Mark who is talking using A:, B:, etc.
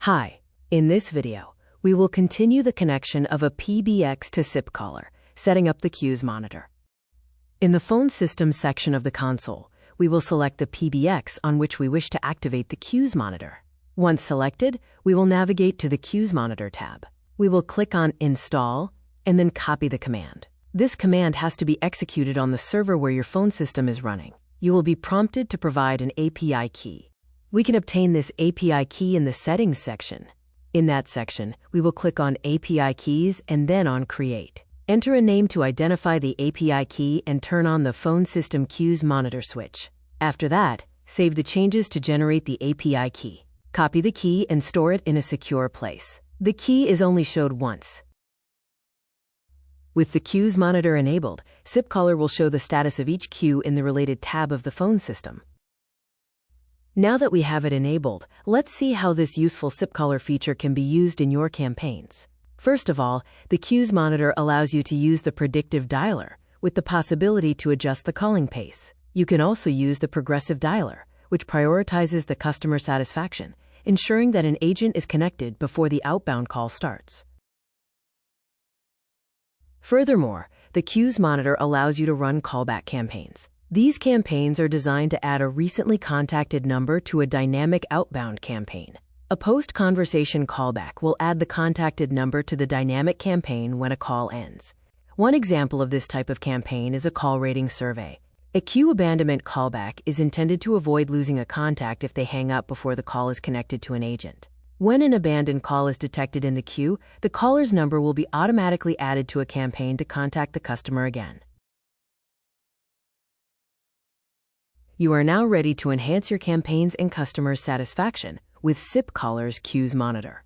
A: Hi, in this video, we will continue the connection of a PBX to SIP caller, setting up the queues monitor. In the phone system section of the console, we will select the PBX on which we wish to activate the queues monitor. Once selected, we will navigate to the queues monitor tab. We will click on Install and then copy the command. This command has to be executed on the server where your phone system is running. You will be prompted to provide an API key. We can obtain this API key in the Settings section. In that section, we will click on API Keys and then on Create. Enter a name to identify the API key and turn on the phone system queues monitor switch. After that, save the changes to generate the API key. Copy the key and store it in a secure place. The key is only showed once. With the queues monitor enabled, SIP caller will show the status of each queue in the related tab of the phone system. Now that we have it enabled, let's see how this useful SIP caller feature can be used in your campaigns. First of all, the queues monitor allows you to use the predictive dialer, with the possibility to adjust the calling pace. You can also use the progressive dialer, which prioritizes the customer satisfaction, ensuring that an agent is connected before the outbound call starts. Furthermore, the queues monitor allows you to run callback campaigns. These campaigns are designed to add a recently contacted number to a dynamic outbound campaign. A post-conversation callback will add the contacted number to the dynamic campaign when a call ends. One example of this type of campaign is a call rating survey. A queue abandonment callback is intended to avoid losing a contact if they hang up before the call is connected to an agent. When an abandoned call is detected in the queue, the caller's number will be automatically added to a campaign to contact the customer again. You are now ready to enhance your campaigns and customer satisfaction with SIP caller's queues monitor.